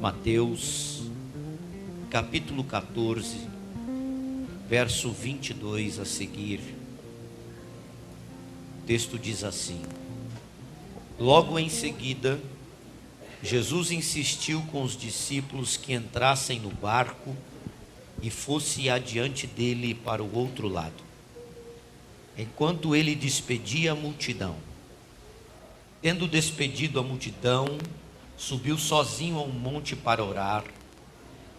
Mateus, capítulo 14, verso 22 a seguir. O texto diz assim: Logo em seguida, Jesus insistiu com os discípulos que entrassem no barco e fosse adiante dele para o outro lado, enquanto ele despedia a multidão. Tendo despedido a multidão, subiu sozinho a um monte para orar.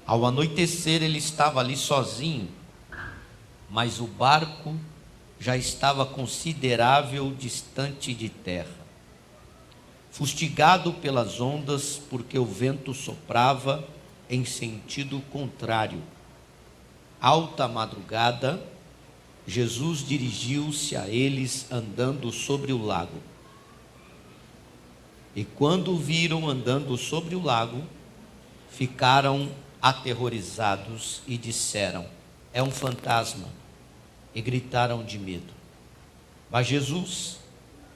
Ao anoitecer ele estava ali sozinho, mas o barco já estava considerável distante de terra, fustigado pelas ondas, porque o vento soprava em sentido contrário. Alta madrugada, Jesus dirigiu-se a eles andando sobre o lago. E quando o viram andando sobre o lago, ficaram aterrorizados e disseram: é um fantasma, e gritaram de medo. Mas Jesus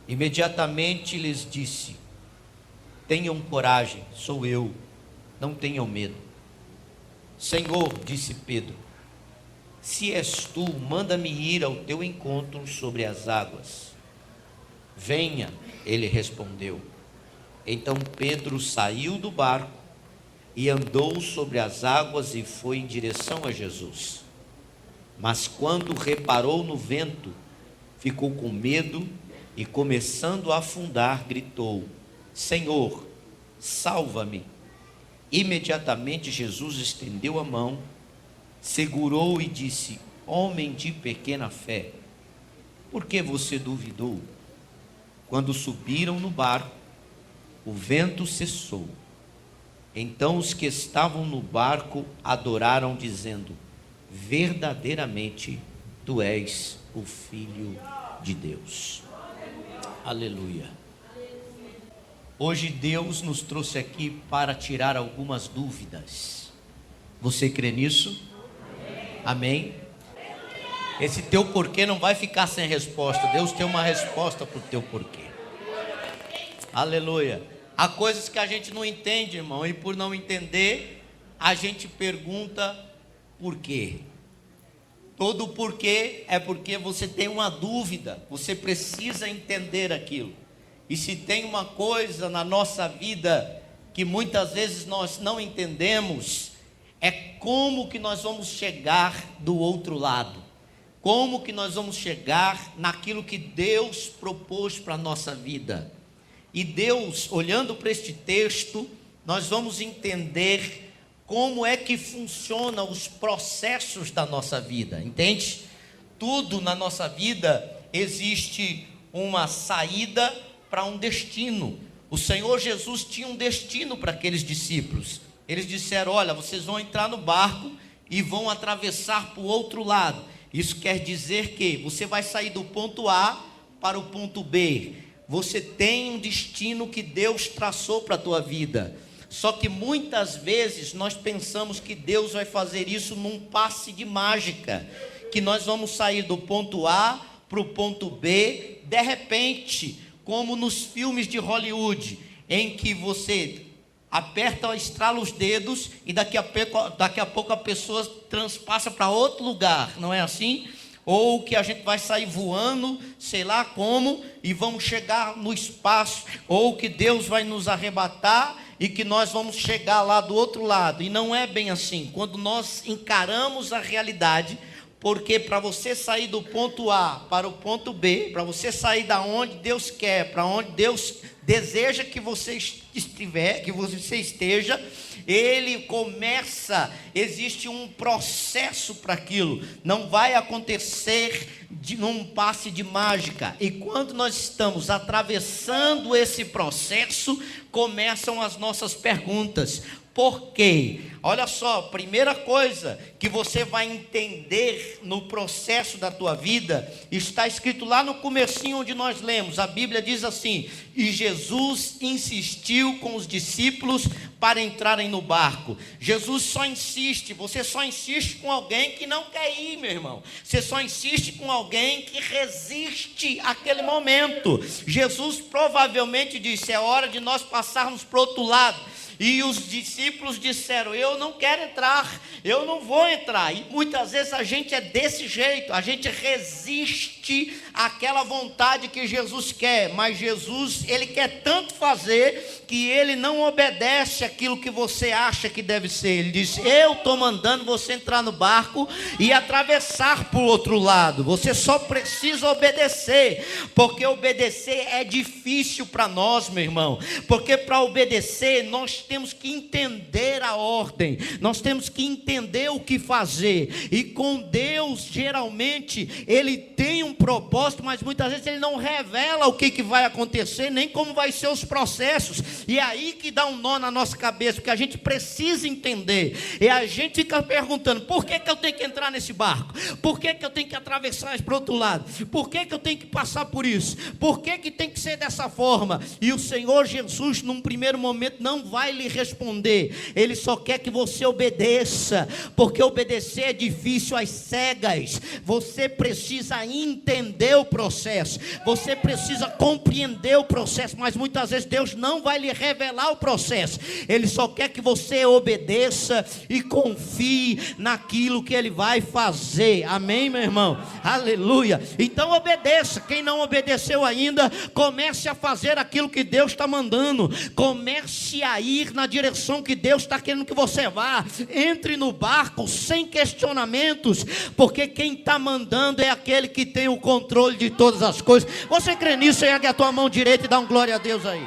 imediatamente lhes disse: tenham coragem, sou eu, não tenham medo. Senhor, disse Pedro, se és tu, manda-me ir ao teu encontro sobre as águas. Venha, ele respondeu. Então Pedro saiu do barco e andou sobre as águas e foi em direção a Jesus. Mas quando reparou no vento, ficou com medo e, começando a afundar, gritou: Senhor, salva-me. Imediatamente Jesus estendeu a mão, segurou e disse: homem de pequena fé, por que você duvidou? Quando subiram no barco, o vento cessou. Então os que estavam no barco adoraram, dizendo: verdadeiramente tu és o Filho de Deus. Aleluia. Hoje Deus nos trouxe aqui para tirar algumas dúvidas. Você crê nisso? Amém? Esse teu porquê não vai ficar sem resposta. Deus tem uma resposta para o teu porquê. Aleluia. Há coisas que a gente não entende, irmão, e por não entender, a gente pergunta por quê. Todo porquê é porque você tem uma dúvida, você precisa entender aquilo. E se tem uma coisa na nossa vida que muitas vezes nós não entendemos, é como que nós vamos chegar do outro lado. Como que nós vamos chegar naquilo que Deus propôs para a nossa vida. E Deus, olhando para este texto, nós vamos entender como é que funcionam os processos da nossa vida, entende? Tudo na nossa vida existe uma saída para um destino. O Senhor Jesus tinha um destino para aqueles discípulos. Eles disseram: olha, vocês vão entrar no barco e vão atravessar para o outro lado. Isso quer dizer que você vai sair do ponto A para o ponto B. Você tem um destino que Deus traçou para a tua vida. Só que muitas vezes nós pensamos que Deus vai fazer isso num passe de mágica, que nós vamos sair do ponto A para o ponto B, de repente, como nos filmes de Hollywood, em que você aperta, estrala os dedos e daqui a pouco a pessoa transpassa para outro lugar, não é assim? Ou que a gente vai sair voando, sei lá como, e vamos chegar no espaço, ou que Deus vai nos arrebatar e que nós vamos chegar lá do outro lado. E não é bem assim. Quando nós encaramos a realidade, porque para você sair do ponto A para o ponto B, para você sair da onde Deus quer, para onde Deus deseja que você esteja, ele começa, existe um processo para aquilo, não vai acontecer num passe de mágica. E quando nós estamos atravessando esse processo, começam as nossas perguntas. Por quê? Olha só, primeira coisa que você vai entender no processo da tua vida, está escrito lá no comecinho onde nós lemos, a Bíblia diz assim: e Jesus insistiu com os discípulos para entrarem no barco. Jesus só insiste, você só insiste com alguém que não quer ir, meu irmão. Você só insiste com alguém que resiste àquele momento. Jesus provavelmente disse: é hora de nós passarmos para o outro lado. E os discípulos disseram: eu não quero entrar, eu não vou entrar. E muitas vezes a gente é desse jeito, a gente resiste àquela vontade que Jesus quer. Mas Jesus, ele quer tanto fazer que ele não obedece aquilo que você acha que deve ser. Ele diz: eu estou mandando você entrar no barco e atravessar para o outro lado. Você só precisa obedecer, porque obedecer é difícil para nós, meu irmão. Porque para obedecer nós temos que entender a ordem, nós temos que entender o que fazer. E com Deus, geralmente, Ele tem um propósito, mas muitas vezes Ele não revela o que vai acontecer, nem como vai ser os processos. E é aí que dá um nó na nossa cabeça, porque a gente precisa entender. E a gente fica perguntando: por que eu tenho que entrar nesse barco? Por que eu tenho que atravessar para o outro lado? Por que eu tenho que passar por isso? Por que tem que ser dessa forma? E o Senhor Jesus, num primeiro momento, não vai lhe responder. Ele só quer que você obedeça, porque obedecer é difícil às cegas. Você precisa entender o processo, você precisa compreender o processo, mas muitas vezes Deus não vai lhe revelar o processo. Ele só quer que você obedeça e confie naquilo que Ele vai fazer. Amém, meu irmão? Aleluia. Então obedeça. Quem não obedeceu ainda, comece a fazer aquilo que Deus está mandando. Comece a ir na direção que Deus está querendo que você vá. Entre no barco sem questionamentos, porque quem está mandando é aquele que tem o controle de todas as coisas. Você crê nisso? Ergue a tua mão direita e dá um glória a Deus aí.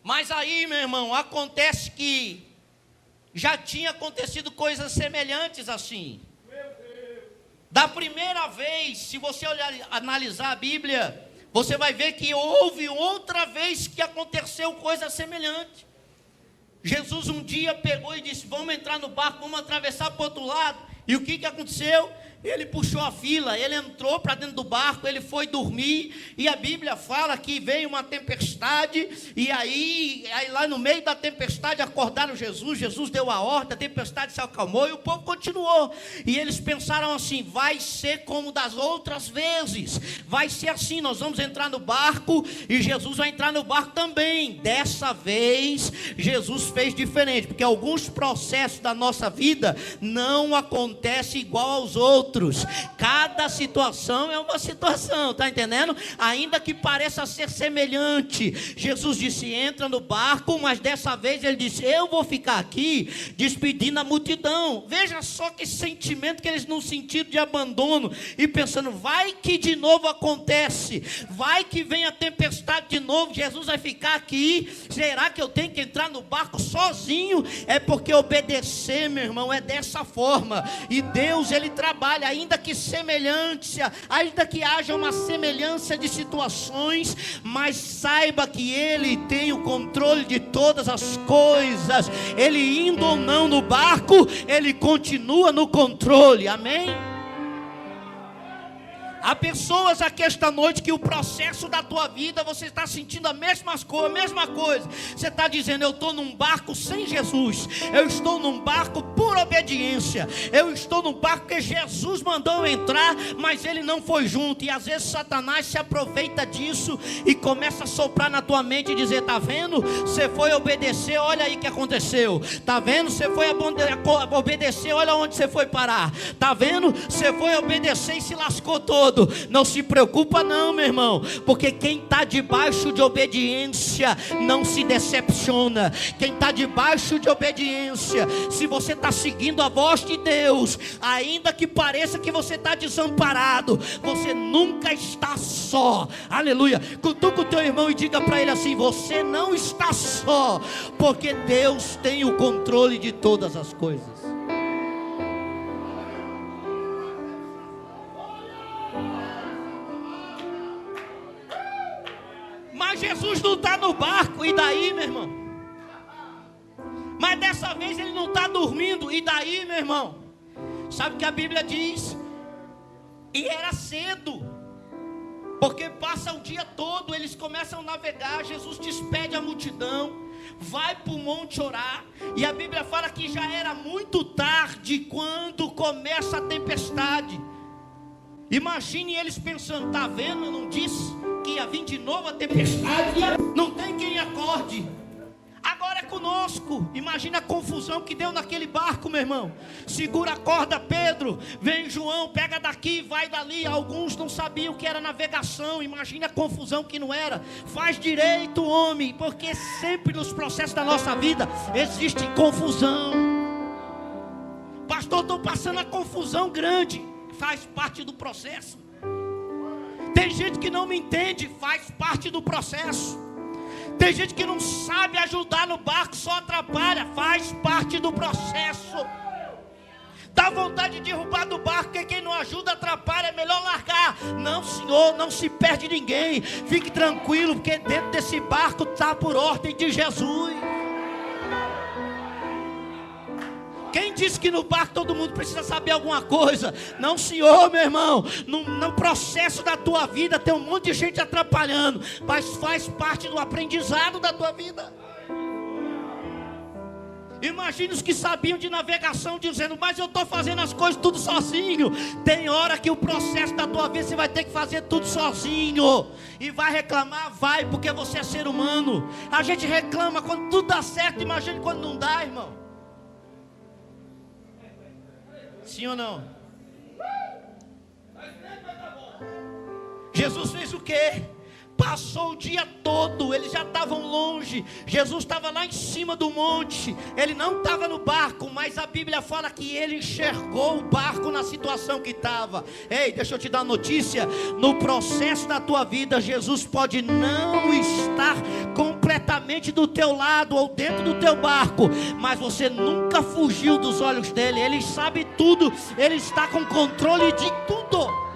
Mas aí, meu irmão, acontece que já tinha acontecido coisas semelhantes assim. Da primeira vez, se você olhar, analisar a Bíblia, você vai ver que houve outra vez que aconteceu coisa semelhante. Jesus um dia pegou e disse: vamos entrar no barco, vamos atravessar para o outro lado. E o que aconteceu? Ele puxou a fila, ele entrou para dentro do barco, ele foi dormir, e a Bíblia fala que veio uma tempestade, e aí lá no meio da tempestade acordaram Jesus. Jesus deu a ordem, a tempestade se acalmou e o povo continuou. E eles pensaram assim: vai ser como das outras vezes, vai ser assim, nós vamos entrar no barco e Jesus vai entrar no barco também. Dessa vez Jesus fez diferente, porque alguns processos da nossa vida não acontecem igual aos outros. Cada situação é uma situação, está entendendo? Ainda que pareça ser semelhante. Jesus disse: entra no barco, mas dessa vez ele disse: eu vou ficar aqui despedindo a multidão. Veja só que sentimento que eles não sentiram de abandono, e pensando: vai que de novo acontece, vai que vem a tempestade de novo, Jesus vai ficar aqui, será que eu tenho que entrar no barco sozinho? É porque obedecer, meu irmão, é dessa forma. E Deus, Ele trabalha, ainda que semelhança, ainda que haja uma semelhança de situações, mas saiba que Ele tem o controle de todas as coisas. Ele indo ou não no barco, Ele continua no controle. Amém? Há pessoas aqui esta noite que o processo da tua vida, você está sentindo a mesma coisa. Você está dizendo: eu estou num barco sem Jesus, eu estou num barco por obediência, eu estou num barco que Jesus mandou eu entrar, mas ele não foi junto. E às vezes Satanás se aproveita disso e começa a soprar na tua mente e dizer: está vendo? Você foi obedecer, olha aí o que aconteceu. Está vendo? Você foi obedecer, olha onde você foi parar. Está vendo? Você foi obedecer e se lascou todo. Não se preocupa não, meu irmão, porque quem está debaixo de obediência não se decepciona. Quem está debaixo de obediência, se você está seguindo a voz de Deus, ainda que pareça que você está desamparado, você nunca está só. Aleluia. Cutuca o teu irmão e diga para ele assim: você não está só, porque Deus tem o controle de todas as coisas. Mas Jesus não está no barco, e daí, meu irmão? Mas dessa vez ele não está dormindo, e daí, meu irmão? Sabe o que a Bíblia diz? E era cedo. Porque passa o dia todo, eles começam a navegar, Jesus despede a multidão, vai para o monte orar, e a Bíblia fala que já era muito tarde quando começa a tempestade. Imagine eles pensando, está vendo, eu não disse que ia vir de novo a tempestade, não tem quem acorde. Agora é conosco. Imagina a confusão que deu naquele barco, meu irmão. Segura a corda, Pedro. Vem João, pega daqui, vai dali. Alguns não sabiam o que era navegação. Imagina a confusão que não era. Faz direito, homem, porque sempre nos processos da nossa vida existe confusão. Pastor, estou passando a confusão grande. Faz parte do processo. Tem gente que não me entende. Faz parte do processo. Tem gente que não sabe ajudar no barco, só atrapalha. Faz parte do processo. Dá vontade de derrubar do barco, porque quem não ajuda atrapalha, é melhor largar. Não, senhor, não se perde ninguém. Fique tranquilo, porque dentro desse barco está por ordem de Jesus. Quem disse que no barco todo mundo precisa saber alguma coisa? Não, senhor, meu irmão. No processo da tua vida tem um monte de gente atrapalhando, mas faz parte do aprendizado da tua vida. Imagine os que sabiam de navegação dizendo, mas eu estou fazendo as coisas tudo sozinho. Tem hora que o processo da tua vida você vai ter que fazer tudo sozinho. E vai reclamar? Vai, porque você é ser humano. A gente reclama quando tudo dá certo, imagine quando não dá, irmão. Sim ou não? Jesus fez o quê? Passou o dia todo, eles já estavam longe. Jesus estava lá em cima do monte. Ele não estava no barco, mas a Bíblia fala que ele enxergou o barco na situação que estava. Ei, deixa eu te dar uma notícia. No processo da tua vida, Jesus pode não estar completamente do teu lado ou dentro do teu barco, mas você nunca fugiu dos olhos dele. Ele sabe tudo, ele está com controle de tudo.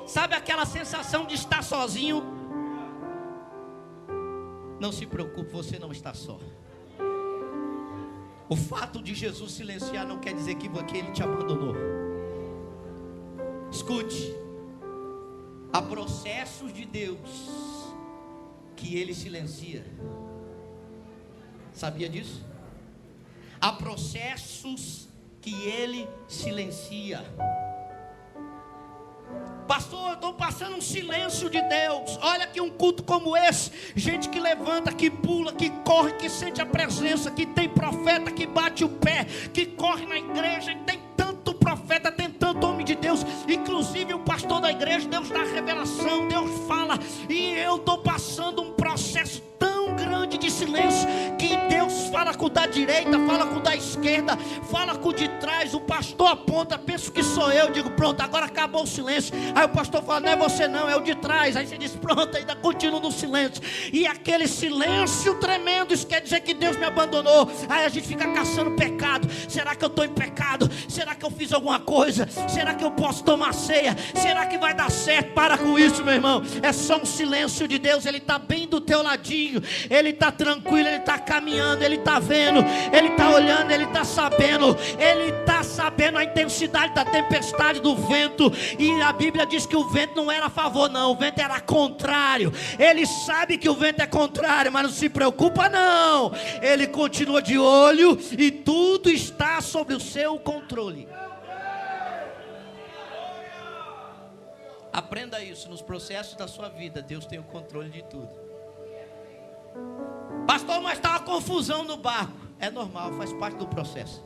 Sabe aquela sensação de estar sozinho? Não se preocupe, você não está só. O fato de Jesus silenciar não quer dizer que ele te abandonou. Escute, há processos de Deus que ele silencia. Sabia disso? Há processos que ele silencia. Pastor, eu estou passando um silêncio de Deus. Olha que um culto como esse, gente que levanta, que pula, que corre, que sente a presença, que tem profeta que bate o pé, que corre na igreja, e tem tanto profeta, tem tanto homem de Deus, inclusive o pastor da igreja, Deus dá revelação, Deus fala, e eu estou passando um processo tão grande de silêncio, que Deus fala com o da direita, fala com o da esquerda, fala com o de trás, o pastor aponta, penso que sou eu, digo pronto, agora acabou o silêncio. Aí o pastor fala, não é você não, é o de trás. Aí você diz, pronto, ainda continua no silêncio. E aquele silêncio tremendo, isso quer dizer que Deus me abandonou. Aí a gente fica caçando pecado. Será que eu estou em pecado? Será que eu fiz alguma coisa? Será que eu posso tomar ceia? Será que vai dar certo? Para com isso, meu irmão. É só um silêncio de Deus. Ele está bem do teu ladinho. Ele está tranquilo, ele está caminhando, ele está vendo, ele está olhando, ele está sabendo. Ele está sabendo a intensidade da tempestade, do vento. E a Bíblia diz que o vento não era a favor não, o vento era contrário. Ele sabe que o vento é contrário, mas não se preocupa não. Ele continua de olho e tudo está sob o seu controle. Aprenda isso, nos processos da sua vida, Deus tem o controle de tudo. Pastor, mas está uma confusão no barco. É normal, faz parte do processo.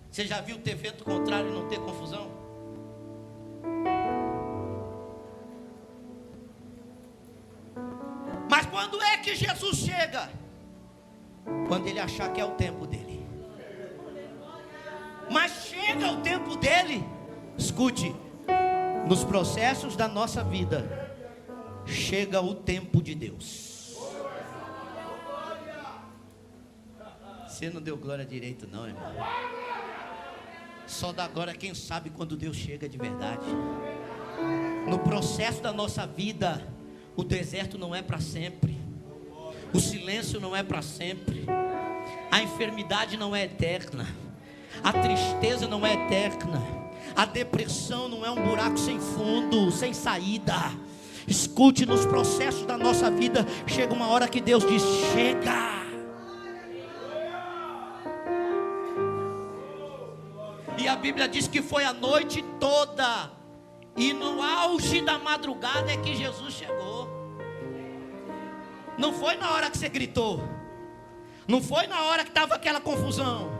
Você já viu ter vento contrário e não ter confusão? Mas quando é que Jesus chega? Quando ele achar que é o tempo dele. Mas chega o tempo dele. Escute, nos processos da nossa vida, chega o tempo de Deus. Você não deu glória direito não, irmão. Só dá glória quem sabe quando Deus chega de verdade. No processo da nossa vida, o deserto não é para sempre. O silêncio não é para sempre. A enfermidade não é eterna. A tristeza não é eterna. A depressão não é um buraco sem fundo, sem saída. Escute, nos processos da nossa vida, chega uma hora que Deus diz: chega. E a Bíblia diz que foi a noite toda, e no auge da madrugada é que Jesus chegou. Não foi na hora que você gritou, não foi na hora que estava aquela confusão.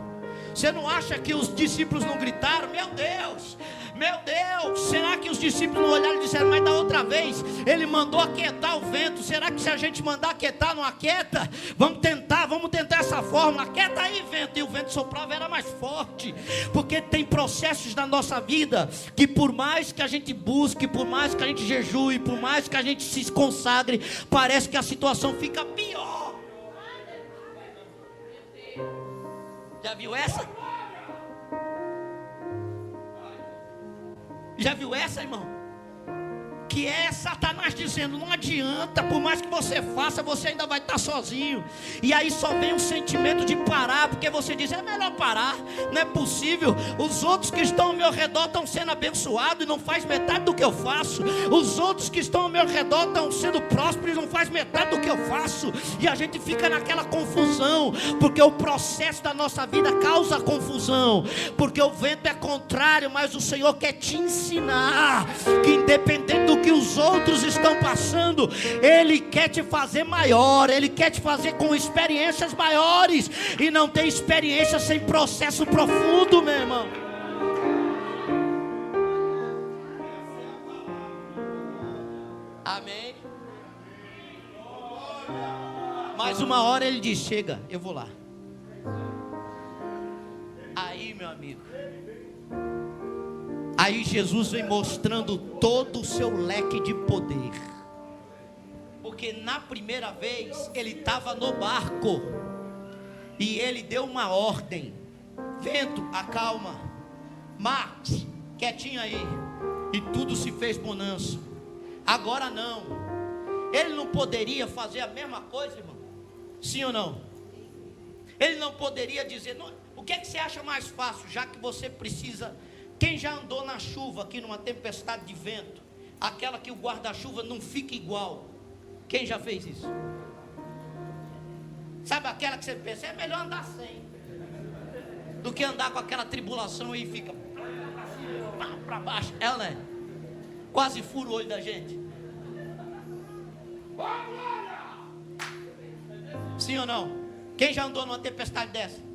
Você não acha que os discípulos não gritaram? Meu Deus, será que os discípulos não olharam e disseram: mas da outra vez ele mandou aquietar o vento, será que se a gente mandar aquietar não aquieta? Vamos tentar essa fórmula, aquieta aí vento. E o vento soprava, era mais forte. Porque tem processos na nossa vida que por mais que a gente busque, por mais que a gente jejue, por mais que a gente se consagre, parece que a situação fica pior. Já viu essa? Já viu essa, irmão? Que é Satanás dizendo: não adianta, por mais que você faça, você ainda vai estar sozinho. E aí só vem um sentimento de parar, porque você diz: é melhor parar, não é possível. Os outros que estão ao meu redor estão sendo abençoados e não faz metade do que eu faço. Os outros que estão ao meu redor estão sendo prósperos e não faz metade do que eu faço. E a gente fica naquela confusão, porque o processo da nossa vida causa confusão, porque o vento é contrário, mas o Senhor quer te ensinar que independente do que os outros estão passando, Ele quer te fazer maior, Ele quer te fazer com experiências maiores. E não tem experiência sem processo profundo, meu irmão. Amém. Mais uma hora Ele diz: chega, eu vou lá. Aí, meu amigo, aí Jesus vem mostrando todo o seu leque de poder. Porque na primeira vez ele estava no barco e ele deu uma ordem: vento, acalma, mar, quietinho aí. E tudo se fez bonança. Agora não. Ele não poderia fazer a mesma coisa, irmão? Sim ou não? Ele não poderia dizer: não, o que é que você acha mais fácil, já que você precisa... Quem já andou na chuva aqui numa tempestade de vento, aquela que o guarda-chuva não fica igual? Quem já fez isso? Sabe aquela que você pensa: é melhor andar sem do que andar com aquela tribulação e fica para baixo. Ela é quase fura o olho da gente. Sim ou não? Quem já andou numa tempestade dessa?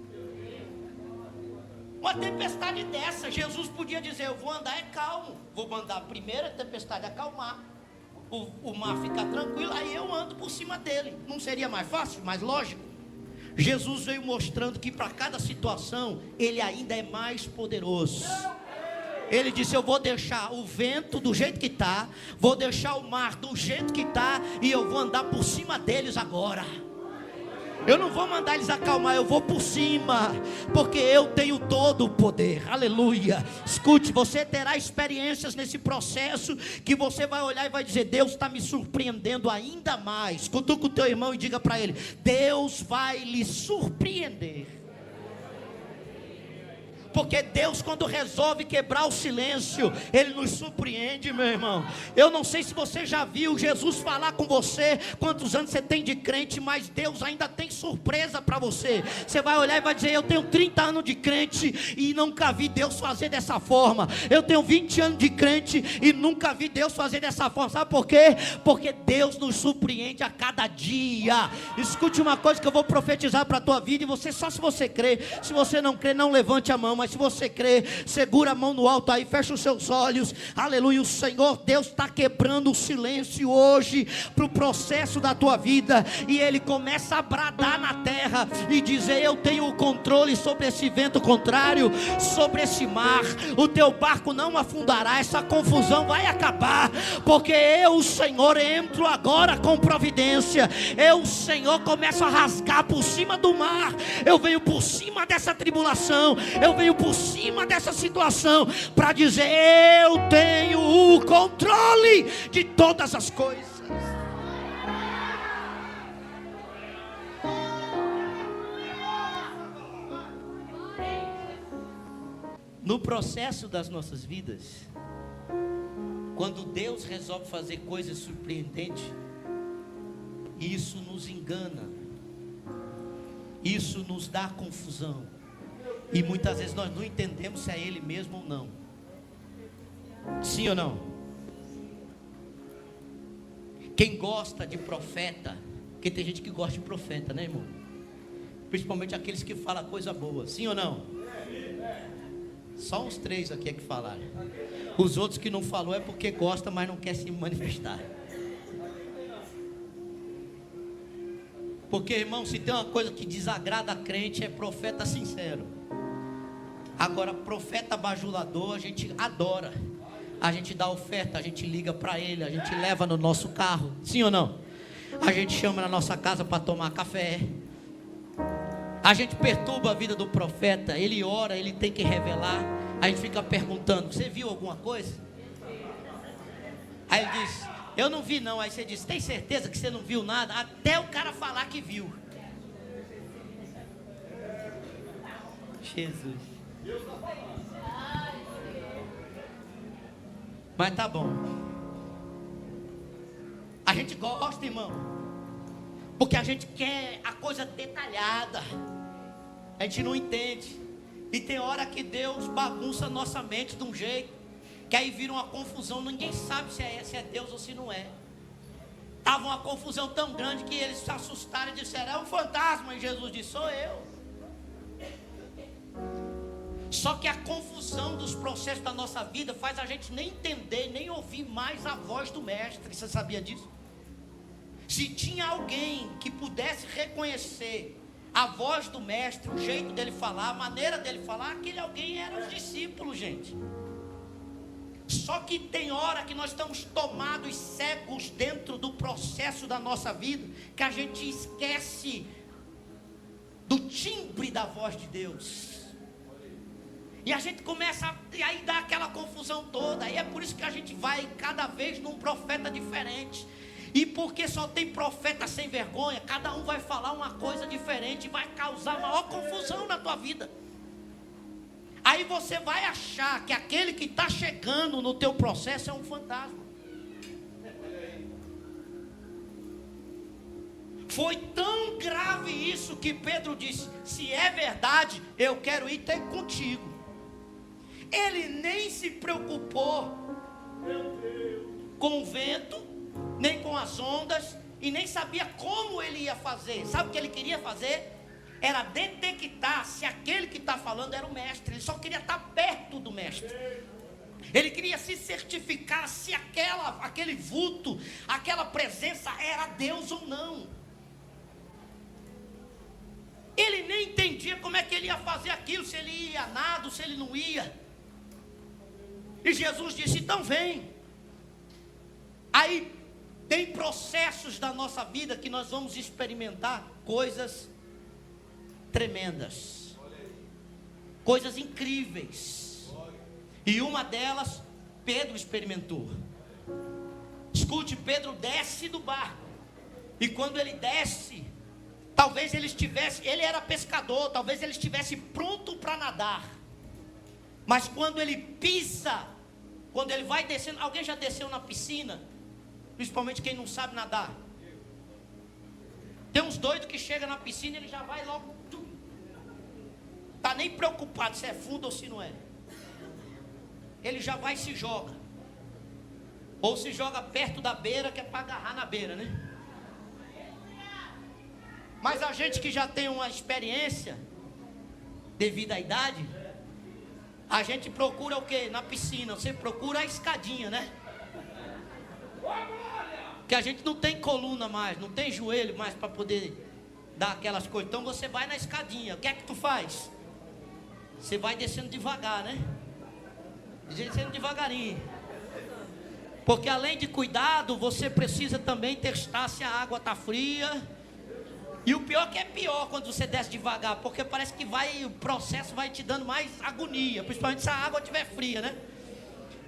Uma tempestade dessa, Jesus podia dizer: eu vou andar calmo, vou mandar a primeira tempestade acalmar, o mar ficar tranquilo, aí eu ando por cima dele. Não seria mais fácil, mais lógico? Jesus veio mostrando que para cada situação Ele ainda é mais poderoso. Ele disse: eu vou deixar o vento do jeito que está, vou deixar o mar do jeito que está, e eu vou andar por cima deles agora. Eu não vou mandar eles acalmar, eu vou por cima, porque eu tenho todo o poder. Aleluia. Escute, você terá experiências nesse processo que você vai olhar e vai dizer: Deus está me surpreendendo ainda mais. Cutuca o teu irmão e diga para ele: Deus vai lhe surpreender. Porque Deus, quando resolve quebrar o silêncio, Ele nos surpreende, meu irmão. Eu não sei se você já viu Jesus falar com você, quantos anos você tem de crente, mas Deus ainda tem surpresa para você. Você vai olhar e vai dizer: eu tenho 30 anos de crente e nunca vi Deus fazer dessa forma. Eu tenho 20 anos de crente e nunca vi Deus fazer dessa forma. Sabe por quê? Porque Deus nos surpreende a cada dia. Escute uma coisa que eu vou profetizar para a tua vida, e você, só se você crê. Se você não crê, não levante a mão. Mas se você crê, segura a mão no alto aí, fecha os seus olhos. Aleluia. O Senhor Deus está quebrando o silêncio hoje para o processo da tua vida, e Ele começa a bradar na terra e dizer: eu tenho o controle sobre esse vento contrário, sobre esse mar. O teu barco não afundará, essa confusão vai acabar, porque eu, o Senhor, entro agora com providência. Eu, o Senhor, começo a rasgar por cima do mar. Eu venho por cima dessa tribulação, eu venho por cima dessa situação para dizer: eu tenho o controle de todas as coisas. No processo das nossas vidas, quando Deus resolve fazer coisas surpreendentes, isso nos engana, isso nos dá confusão, e muitas vezes nós não entendemos se é Ele mesmo ou não. Sim ou não? Quem gosta de profeta, porque tem gente que gosta de profeta, né, irmão? Principalmente aqueles que falam coisa boa, sim ou não? Só uns 3 aqui é que falaram. Os outros que não falou é porque gosta, mas não quer se manifestar. Porque, irmão, se tem uma coisa que desagrada a crente, é profeta sincero. Agora, profeta bajulador, a gente adora. A gente dá oferta, a gente liga para ele, a gente leva no nosso carro, sim ou não? A gente chama na nossa casa para tomar café. A gente perturba a vida do profeta. Ele ora, ele tem que revelar. A gente fica perguntando: você viu alguma coisa? Aí ele diz: eu não vi não. Aí você diz: tem certeza que você não viu nada? Até o cara falar que viu. Jesus. Mas tá bom. A gente gosta, irmão, porque a gente quer a coisa detalhada. A gente não entende. E tem hora que Deus bagunça nossa mente de um jeito que aí vira uma confusão. Ninguém sabe se é Deus ou se não é. Estava uma confusão tão grande que eles se assustaram e disseram: é um fantasma. E Jesus disse: sou eu. Só que a confusão dos processos da nossa vida faz a gente nem entender, nem ouvir mais a voz do mestre. Você sabia disso? Se tinha alguém que pudesse reconhecer a voz do mestre, o jeito dele falar, a maneira dele falar, aquele alguém eram os discípulos, gente. Só que tem hora que nós estamos tomados cegos dentro do processo da nossa vida, que a gente esquece do timbre da voz de Deus. E a gente começa, e aí dá aquela confusão toda. E é por isso que a gente vai cada vez num profeta diferente. E porque só tem profeta sem vergonha, cada um vai falar uma coisa diferente e vai causar maior confusão na tua vida. Aí você vai achar que aquele que está chegando no teu processo é um fantasma. Foi tão grave isso que Pedro disse: se é verdade, eu quero ir ter contigo. Ele nem se preocupou com o vento, nem com as ondas, e nem sabia como ele ia fazer. Sabe o que ele queria fazer? Era detectar se aquele que está falando era o mestre. Ele só queria estar perto do mestre. Ele queria se certificar se aquele vulto, aquela presença era Deus ou não. Ele nem entendia como é que ele ia fazer aquilo, se ele ia a nado, se ele não ia. E Jesus disse: então vem. Aí tem processos da nossa vida que nós vamos experimentar coisas tremendas, coisas incríveis. E uma delas Pedro experimentou. Escute, Pedro desce do barco. E quando ele desce, talvez ele era pescador, talvez ele estivesse pronto para nadar. Mas quando ele pisa, quando ele vai descendo, alguém já desceu na piscina? Principalmente quem não sabe nadar. Tem uns doidos que chegam na piscina e ele já vai logo. Está nem preocupado se é fundo ou se não é. Ele já vai e se joga. Ou se joga perto da beira, que é para agarrar na beira, né? Mas a gente que já tem uma experiência, devido à idade, a gente procura o quê? Na piscina, você procura a escadinha, né? Que a gente não tem coluna mais, não tem joelho mais para poder dar aquelas coisas. Então você vai na escadinha. O que é que tu faz? Você vai descendo devagar, né? Descendo devagarinho. Porque além de cuidado, você precisa também testar se a água está fria. E o pior que é pior quando você desce devagar, porque parece que o processo vai te dando mais agonia, principalmente se a água estiver fria, né?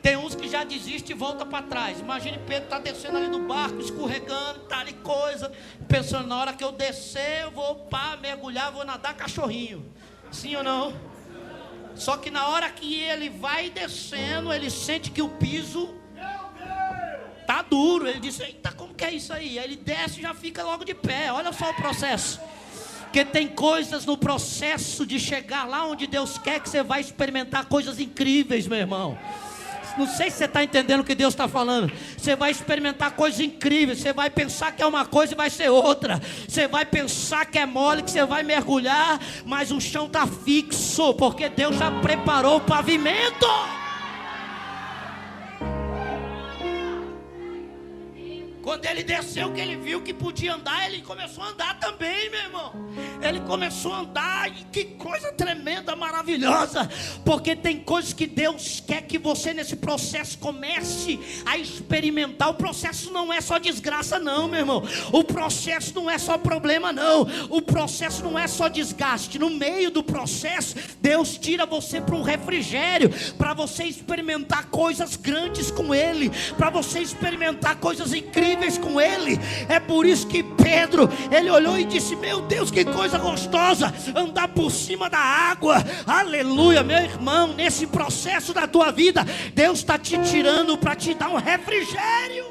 Tem uns que já desistem e voltam para trás. Imagine Pedro está descendo ali do barco, escorregando, tá ali coisa, pensando: na hora que eu descer, eu vou mergulhar, vou nadar cachorrinho. Sim ou não? Só que na hora que ele vai descendo, ele sente que o piso tá duro. Ele diz: eita, como que é isso aí? Aí ele desce e já fica logo de pé. Olha só o processo. Porque tem coisas no processo de chegar lá onde Deus quer, que você vai experimentar coisas incríveis, meu irmão. Não sei se você está entendendo o que Deus está falando. Você vai experimentar coisas incríveis. Você vai pensar que é uma coisa e vai ser outra. Você vai pensar que é mole, que você vai mergulhar, mas o chão está fixo, porque Deus já preparou o pavimento. Quando ele desceu, que ele viu que podia andar, ele começou a andar também, meu irmão. Ele começou a andar, e que coisa tremenda, maravilhosa. Porque tem coisas que Deus quer que você nesse processo comece a experimentar. O processo não é só desgraça não, meu irmão. O processo não é só problema não. O processo não é só desgaste. No meio do processo, Deus tira você para um refrigério, para você experimentar coisas grandes com Ele, para você experimentar coisas incríveis com Ele. É por isso que Pedro, ele olhou e disse: meu Deus, que coisa gostosa andar por cima da água. Aleluia, meu irmão. Nesse processo da tua vida, Deus está te tirando para te dar um refrigério.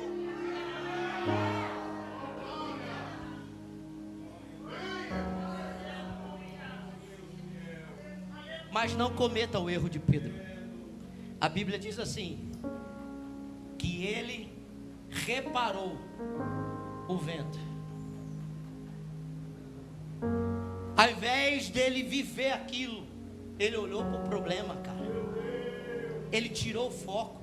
Mas não cometa o erro de Pedro. A Bíblia diz assim, que ele reparou o vento. Ao invés dele viver aquilo, ele olhou para o problema, cara. Ele tirou o foco.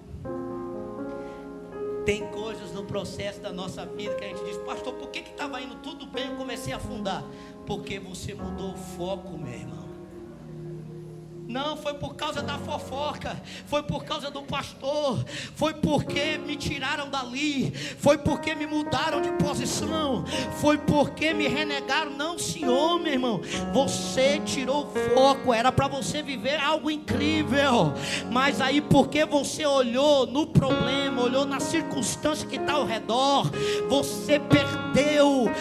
Tem coisas no processo da nossa vida que a gente diz: pastor, por que estava indo tudo bem, eu comecei a afundar? Porque você mudou o foco, meu irmão. Não foi por causa da fofoca, foi por causa do pastor, foi porque me tiraram dali, foi porque me mudaram de posição, foi porque me renegaram. Não, senhor, meu irmão, você tirou o foco, era para você viver algo incrível, mas aí porque você olhou no problema, olhou na circunstância que está ao redor, você perdeu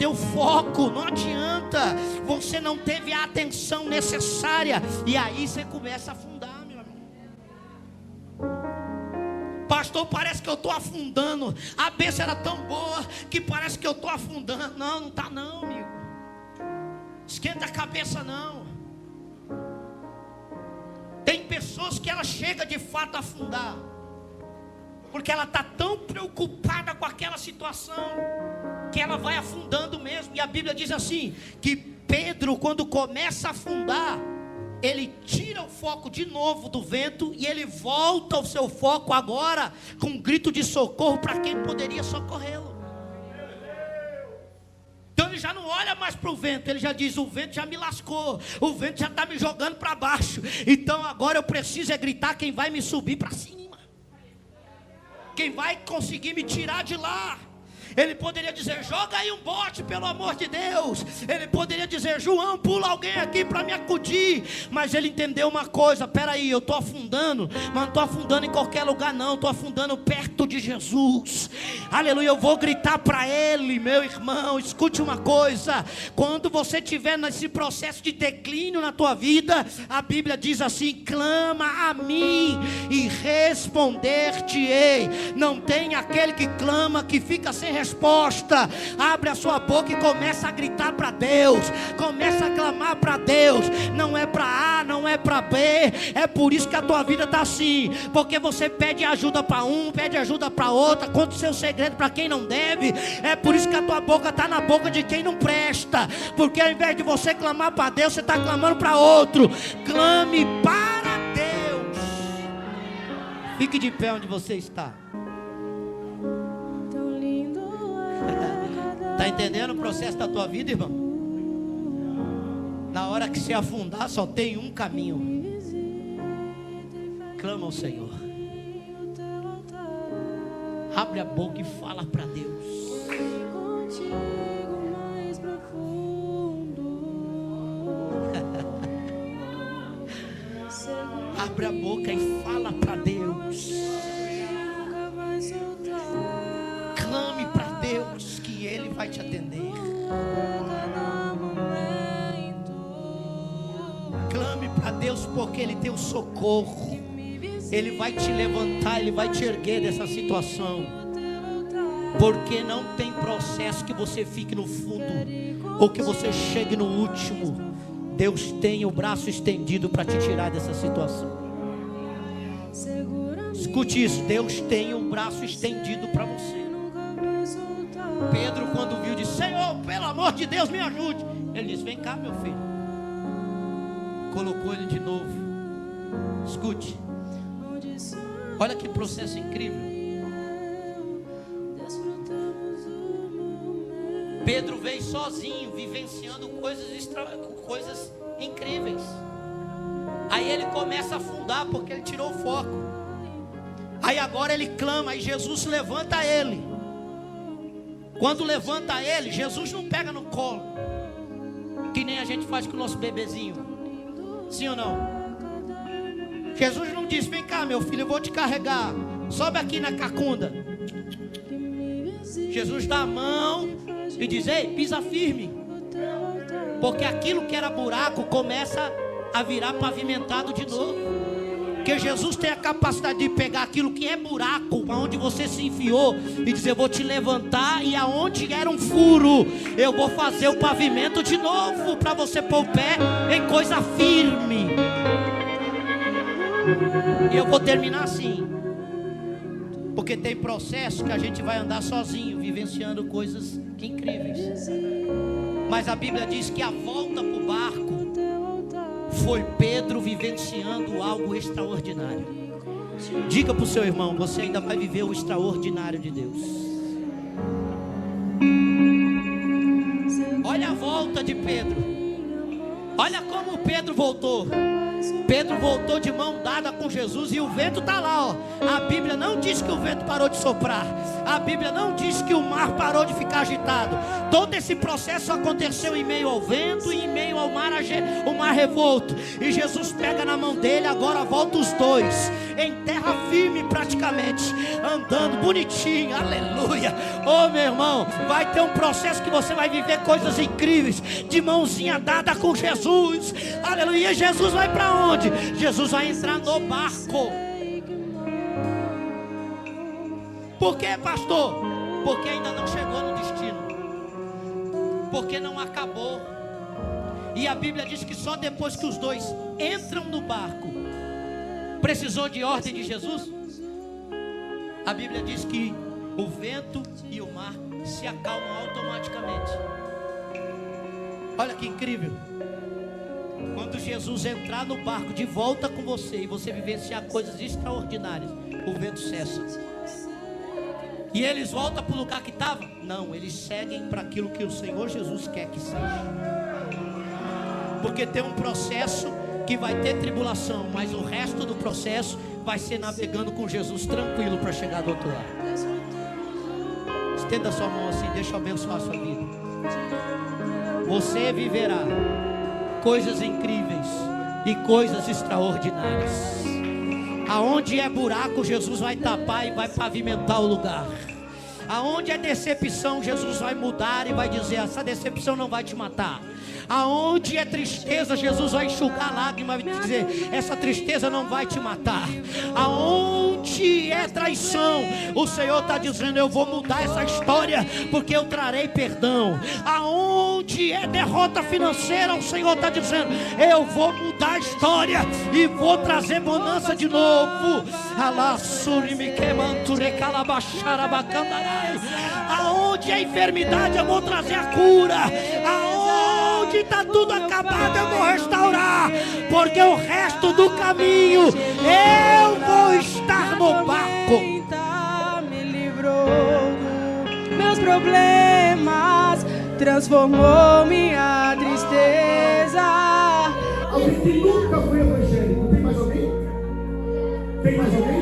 o foco. Não adianta, você não teve a atenção necessária, e aí você começa a afundar, meu amigo. Pastor, parece que eu estou afundando. A bênção era tão boa que parece que eu estou afundando. Não, não está não, amigo. Esquenta a cabeça não. Tem pessoas que ela chega de fato a afundar, porque ela está tão preocupada com aquela situação, que ela vai afundando mesmo. E a Bíblia diz assim, que Pedro, quando começa a afundar, ele tira o foco de novo do vento, e ele volta ao seu foco agora, com um grito de socorro para quem poderia socorrê-lo. Então ele já não olha mais para o vento, ele já diz: o vento já me lascou, o vento já está me jogando para baixo, então agora eu preciso é gritar quem vai me subir para cima, quem vai conseguir me tirar de lá. Ele poderia dizer: joga aí um bote, pelo amor de Deus. Ele poderia dizer: João, pula alguém aqui para me acudir. Mas ele entendeu uma coisa: peraí, eu estou afundando, mas não estou afundando em qualquer lugar não, estou afundando perto de Jesus. Aleluia, eu vou gritar para Ele. Meu irmão, escute uma coisa: quando você estiver nesse processo de declínio na tua vida, a Bíblia diz assim: clama a mim e responder-te-ei. Não tem aquele que clama que fica sem resposta. Abre a sua boca e começa a gritar para Deus, começa a clamar para Deus. Não é para A, não é para B. É por isso que a tua vida está assim, porque você pede ajuda para um, pede ajuda para outra, conta o seu segredo para quem não deve. É por isso que a tua boca está na boca de quem não presta, porque ao invés de você clamar para Deus, você está clamando para outro. Clame para Deus. Fique de pé onde você está. Está entendendo o processo da tua vida, irmão? Na hora que se afundar, só tem um caminho. Clama ao Senhor. Abre a boca e fala para Deus. Abre a boca e fala para Deus. Clame para Deus, que Ele vai te atender. Clame para porque Ele tem o socorro. Ele vai te levantar, Ele vai te erguer dessa situação. Porque não tem processo que você fique no fundo, ou que você chegue no último. Deus tem o braço estendido para te tirar dessa situação. Escute isso, Deus tem o braço estendido para você. Pedro, quando viu, disse: Senhor, pelo amor de Deus, me ajude. Ele disse: vem cá, meu filho. Colocou ele de novo. Escute, olha que processo incrível. Pedro veio sozinho, vivenciando coisas incríveis. Aí ele começa a afundar, porque ele tirou o foco. Aí agora ele clama, e Jesus levanta ele. Quando levanta ele, Jesus não pega no colo, que nem a gente faz com o nosso bebezinho. Sim ou não? Jesus não diz: vem cá, meu filho, eu vou te carregar, sobe aqui na cacunda. Jesus dá a mão e diz: ei, pisa firme. Porque aquilo que era buraco começa a virar pavimentado de novo. Porque Jesus tem a capacidade de pegar aquilo que é buraco, aonde você se enfiou, e dizer: eu vou te levantar, e aonde era um furo, eu vou fazer o pavimento de novo, para você pôr o pé em coisa firme. E eu vou terminar assim, porque tem processo que a gente vai andar sozinho, vivenciando coisas incríveis. Mas a Bíblia diz que a volta para o barco foi Pedro vivenciando algo extraordinário. Diga para o seu irmão: você ainda vai viver o extraordinário de Deus. Olha a volta de Pedro. Olha como Pedro voltou. Pedro voltou de mão dada com Jesus, e o vento está lá, ó. A Bíblia não diz que o vento parou de soprar. A Bíblia não diz que o mar parou de ficar agitado. Todo esse processo aconteceu em meio ao vento e em meio ao mar, o mar revolto. E Jesus pega na mão dele, agora volta os dois em terra firme praticamente, andando bonitinho, aleluia. Oh, meu irmão, vai ter um processo que você vai viver coisas incríveis, de mãozinha dada com Jesus, aleluia. Jesus vai para onde? Jesus vai entrar no barco. Por quê, pastor? Porque ainda não chegou no destino, porque não acabou. E a Bíblia diz que só depois que os dois entram no barco, precisou de ordem de Jesus. A Bíblia diz que o vento e o mar se acalmam automaticamente. Olha que incrível. Quando Jesus entrar no barco de volta com você, e você vivenciar coisas extraordinárias, o vento cessa. E eles voltam para o lugar que estavam? Não, eles seguem para aquilo que o Senhor Jesus quer que seja. Porque tem um processo que vai ter tribulação, mas o resto do processo vai ser navegando com Jesus tranquilo para chegar do outro lado. Estenda sua mão assim, deixa eu abençoar a sua vida. Você viverá coisas incríveis e coisas extraordinárias. Aonde é buraco, Jesus vai tapar e vai pavimentar o lugar. Aonde é decepção, Jesus vai mudar e vai dizer: essa decepção não vai te matar. Aonde é tristeza, Jesus vai enxugar lágrimas e vai dizer: essa tristeza não vai te matar. Aonde é traição, o Senhor está dizendo: eu vou mudar essa história, porque eu trarei perdão. Aonde é derrota financeira, o Senhor está dizendo: eu vou mudar a história e vou trazer bonança de novo. Aonde é enfermidade, eu vou trazer a cura. Aonde está tudo acabado, eu vou restaurar. Porque o resto do caminho eu vou estar no barco. Me livrou dos meus problemas, transformou minha tristeza. Alguém que nunca foi evangélico, tem mais alguém? Tem mais alguém?